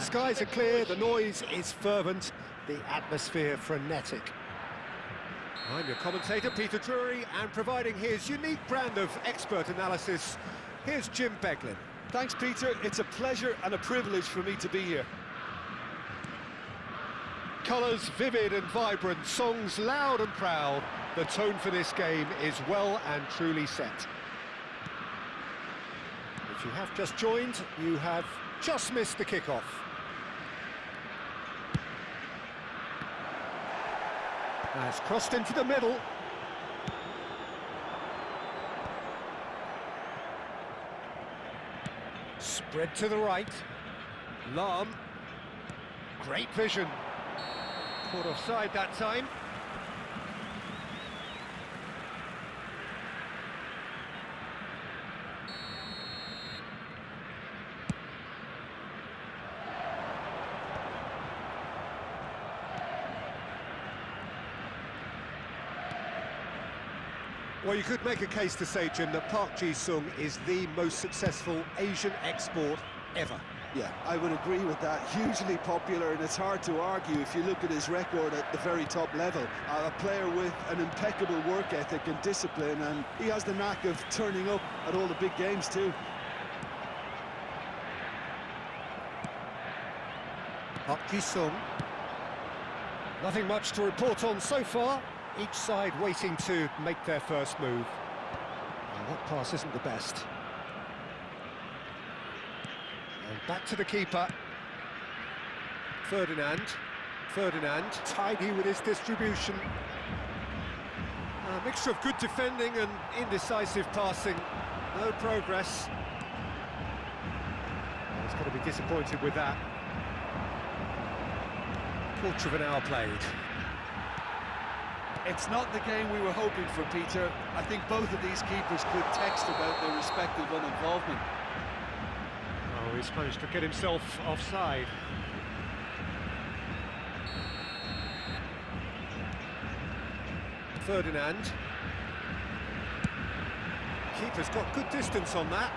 Skies are clear, the noise is fervent, the atmosphere frenetic. I'm your commentator, Peter Drury, and providing his unique brand of expert analysis, here's Jim Beglin. Thanks, Peter. It's a pleasure and a privilege for me to be here. Colours vivid and vibrant, songs loud and proud. The tone for this game is well and truly set. If you have just joined, you have just missed the kickoff. Now it's crossed into the middle. Spread to the right. Lahm. Great vision. Caught offside that time. Well, you could make a case to say, Jim, that Park Ji-sung is the most successful Asian export ever. Yeah, I would agree with that. Hugely popular, and it's hard to argue if you look at his record at the very top level. A player with an impeccable work ethic and discipline, and he has the knack of turning up at all the big games too. Park Ji-sung. Nothing much to report on so far. Each side waiting to make their first move. And that pass isn't the best. And back to the keeper. Ferdinand, tidy with his distribution. A mixture of good defending and indecisive passing. No progress. Well, he's going to be disappointed with that. Quarter of an hour played. It's not the game we were hoping for, Peter. I think both of these keepers could text about their respective uninvolvement. Oh, he's managed to get himself offside. Ferdinand. Keeper's got good distance on that.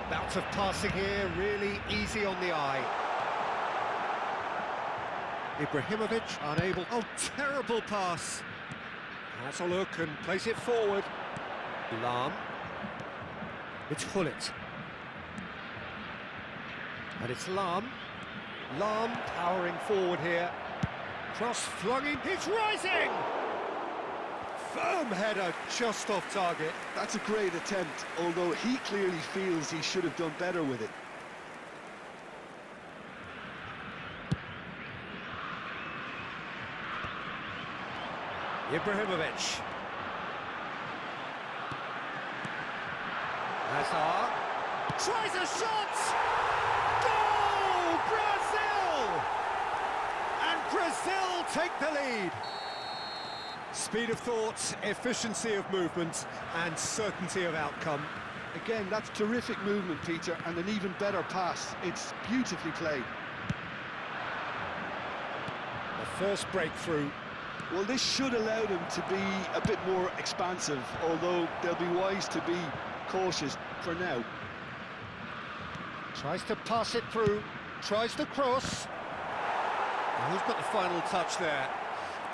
Bout of passing here, really easy on the eye. Ibrahimovic unable. Oh, terrible pass. Has a look and plays it forward. Lahm. It's Hullet. And it's Lahm. Lahm powering forward here. Cross flung in. It's rising! Firm header just off target. That's a great attempt, although he clearly feels he should have done better with it. Ibrahimovic. Hazard. Tries a shot! Goal! Brazil! And Brazil take the lead. Speed of thought, efficiency of movement, and certainty of outcome. Again, that's terrific movement, Peter, and an even better pass. It's beautifully played. The first breakthrough. Well, this should allow them to be a bit more expansive, although they'll be wise to be cautious for now. Tries to pass it through, tries to cross. And who's got the final touch there?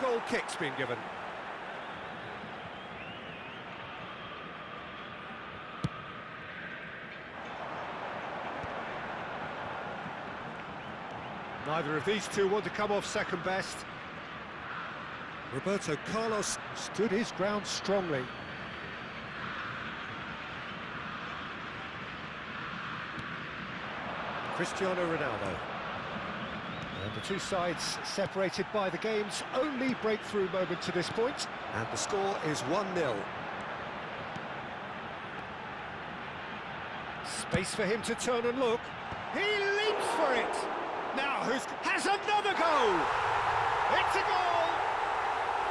Goal kick's been given. Neither of these two want to come off second best. Roberto Carlos stood his ground strongly. Cristiano Ronaldo. And the two sides separated by the game's only breakthrough moment to this point, and the score is 1-0. Space for him to turn and look. He leaps for it! Now has another go! It's a goal!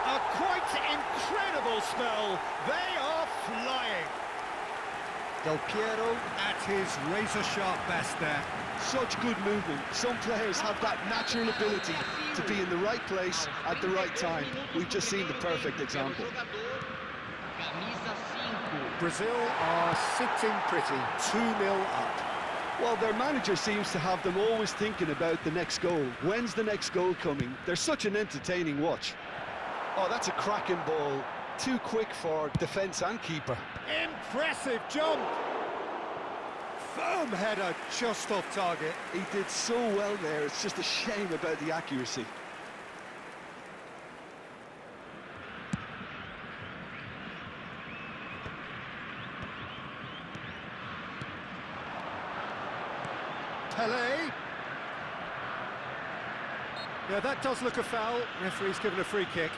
A quite incredible spell. They are flying. Del Piero at his razor-sharp best there. Such good movement. Some players have that natural ability to be in the right place at the right time. We've just seen the perfect example. Camisa 5, Brazil are sitting pretty, 2-0 up. Well, their manager seems to have them always thinking about the next goal. When's the next goal coming? They're such an entertaining watch. Oh, that's a cracking ball. Too quick for defence and keeper. Impressive jump! Firm header just off target. He did so well there, it's just a shame about the accuracy. Pelé. Yeah, that does look a foul. Referee's given a free kick.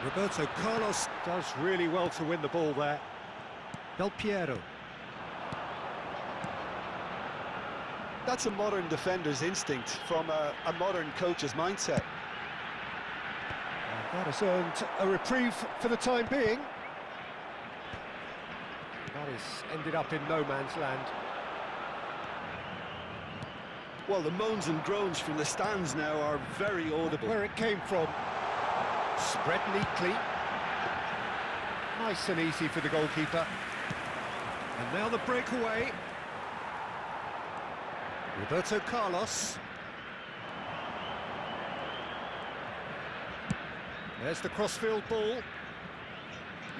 Roberto Carlos does really well to win the ball there. Del Piero. That's a modern defender's instinct from a modern coach's mindset. That has earned a reprieve for the time being. That has ended up in no man's land. Well, the moans and groans from the stands now are very audible. Where it came from. Spread neatly. Nice and easy for the goalkeeper. And now the breakaway. Roberto Carlos. There's the crossfield ball.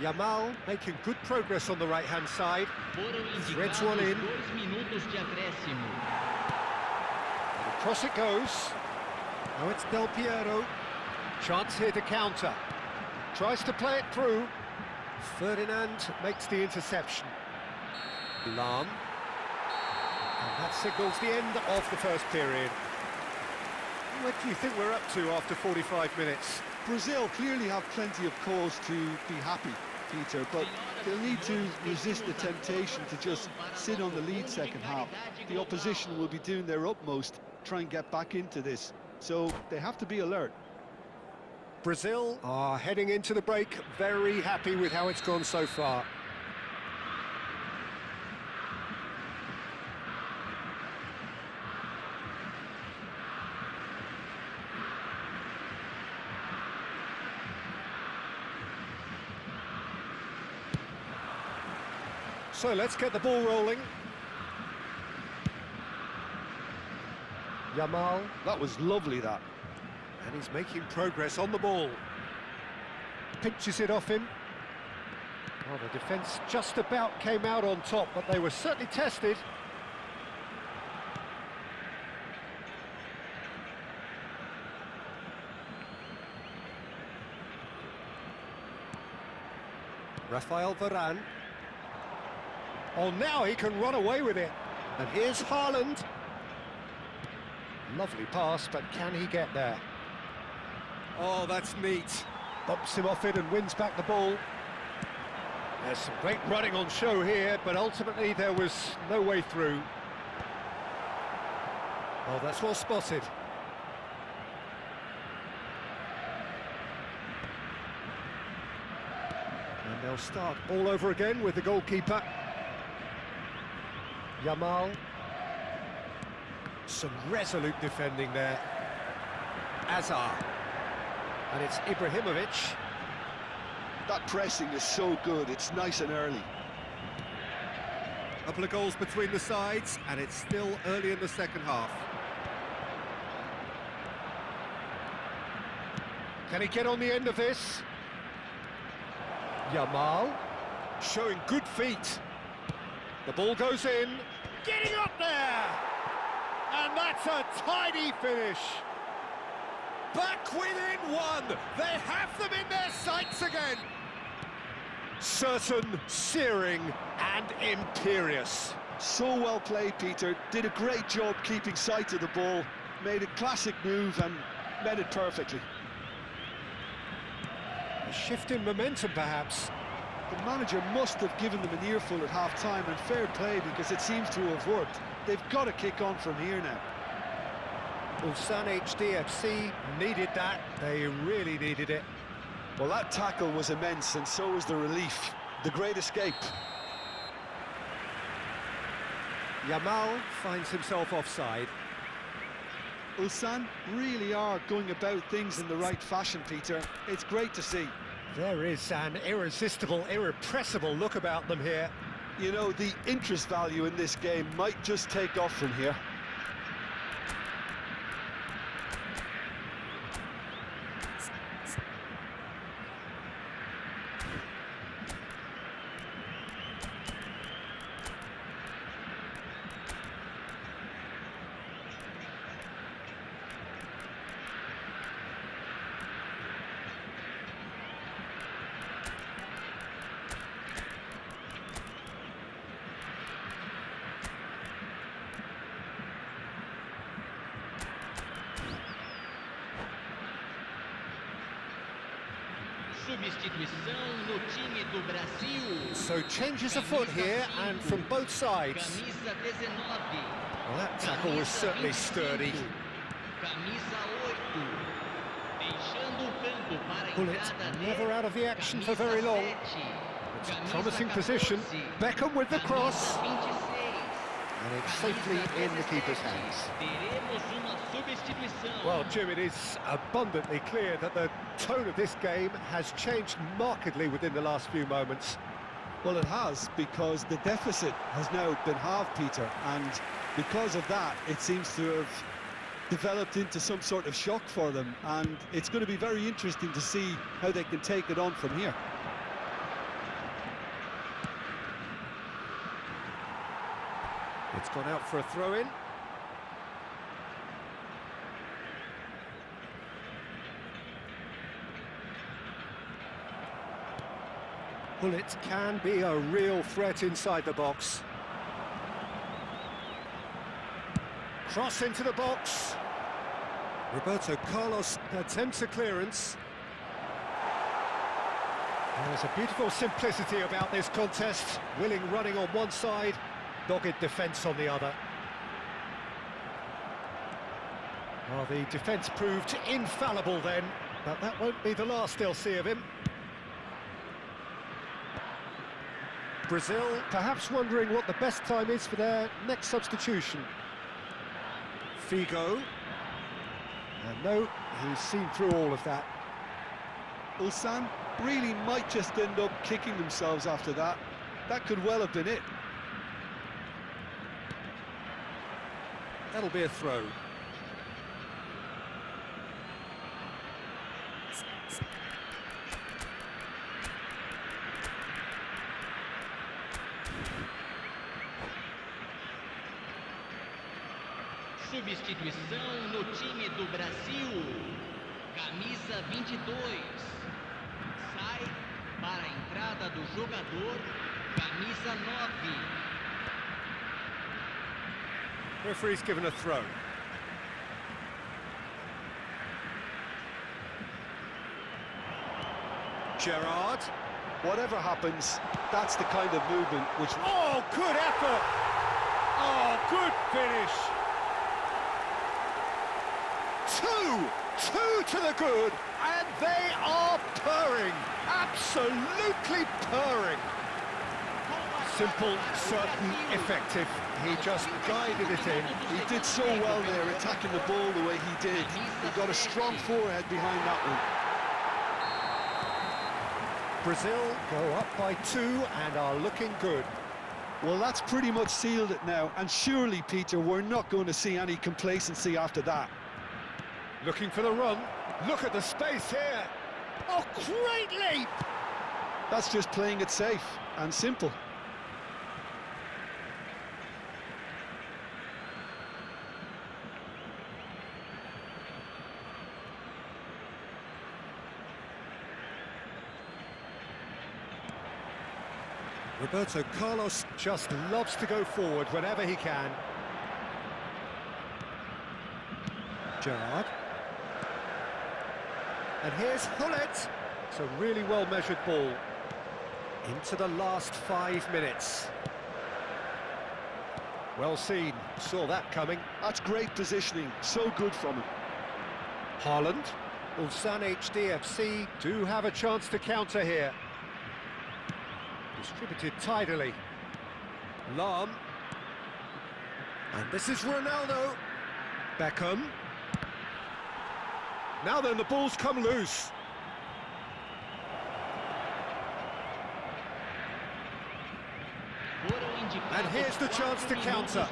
Yamal making good progress on the right-hand side. Threads one in. Across it goes. Now it's Del Piero. Chance here to counter. Tries to play it through. Ferdinand makes the interception. Lam. And that signals the end of the first period. What do you think we're up to after 45 minutes? Brazil clearly have plenty of cause to be happy, Peter, but they'll need to resist the temptation to just sit on the lead second half. The opposition will be doing their utmost to try and get back into this, so they have to be alert. Brazil are heading into the break very happy with how it's gone so far. So let's get the ball rolling. Yamal. That was lovely, that. And he's making progress on the ball. Pinches it off him. Well, the defence just about came out on top, but they were certainly tested. Rafael Varane. Oh, now he can run away with it. And here's Haaland. Lovely pass, but can he get there? Oh, that's neat. Bumps him off it and wins back the ball. There's some great running on show here, but ultimately there was no way through. Oh, that's well spotted. And they'll start all over again with the goalkeeper. Yamal. Some resolute defending there. Azar. And it's Ibrahimovic. That pressing is so good, it's nice and early. A couple of goals between the sides, and it's still early in the second half. Can he get on the end of this? Yamal. Showing good feet. The ball goes in. Getting up there! And that's a tidy finish. Back within one. They have them in their sights again. Certain, searing, and imperious. So well played, Peter. Did a great job keeping sight of the ball. Made a classic move and met it perfectly. A shift in momentum, perhaps. The manager must have given them an earful at half-time, and fair play because it seems to have worked. They've got to kick on from here now. Ulsan HDFC needed that. They really needed it. Well, that tackle was immense, and so was the relief. The great escape. Yamal finds himself offside. Ulsan really are going about things in the right fashion, Peter. It's great to see. There is an irresistible, irrepressible look about them here. You know, the interest value in this game might just take off from here. Substituição no time do Brasil. So changes afoot here, and from both sides. Camisa 19. Well, that tackle was certainly sturdy. Camisa 8. Deixando o campo para a Bullet entrada never out of the action for camisa very long. 7. It's a Camisa promising 14. position. Beckham with the cross. Camisa 26. And it's safely in the keeper's hands. Teremos uma substituição. Well, Jim, it is abundantly clear that the tone of this game has changed markedly within the last few moments. Well, it has, because the deficit has now been halved, Peter, and because of that, it seems to have developed into some sort of shock for them, and it's going to be very interesting to see how they can take it on from here. It's gone out for a throw-in. Bullet can be a real threat inside the box. Cross into the box. Roberto Carlos attempts a clearance. There's a beautiful simplicity about this contest. Willing running on one side, dogged defence on the other. Well, the defence proved infallible then, but that won't be the last they'll see of him. Brazil perhaps wondering what the best time is for their next substitution. Figo. And no, he's seen through all of that. Ulsan really might just end up kicking themselves after that. That could well have been it. That'll be a throw. Substituição no time do Brasil. Camisa 22. Sai para a entrada do jogador. Camisa 9. Referee's given a throw. Gerrard. Whatever happens, that's the kind of movement which... Oh, good effort! Oh, good finish! Two to the good, and they are purring, absolutely purring. Simple, certain, effective. He just guided it in. He did so well there, attacking the ball the way he did. He got a strong forehead behind that one. Brazil go up by 2 and are looking good. Well, that's pretty much sealed it now, and surely, Peter, we're not going to see any complacency after that. Looking for the run. Look at the space here. Oh, great leap! That's just playing it safe and simple. Roberto Carlos just loves to go forward whenever he can. Gerrard. And here's Hullet. It's a really well-measured ball. Into the last 5 minutes. Well seen, saw that coming. That's great positioning, so good from him. Haaland. Ulsan HDFC do have a chance to counter here. Distributed tidily. Lahm. And this is Ronaldo. Beckham. Now then, the ball's come loose. And here's the chance to counter.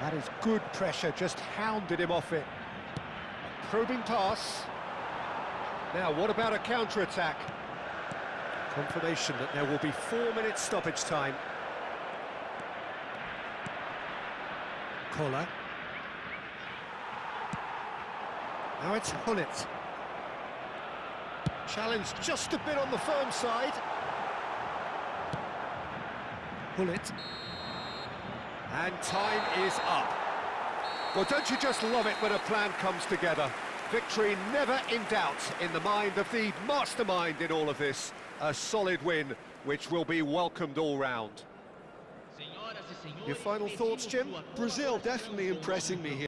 That is good pressure, just hounded him off it. A probing pass. Now, what about a counter-attack? Confirmation that there will be 4 minutes stoppage time. Collar. Now it's Hullet. Challenged just a bit on the firm side. Hullet. And time is up. Well, don't you just love it when a plan comes together? Victory never in doubt in the mind of the mastermind in all of this. A solid win, which will be welcomed all round. Your final thoughts, Jim? Brazil definitely impressing me here.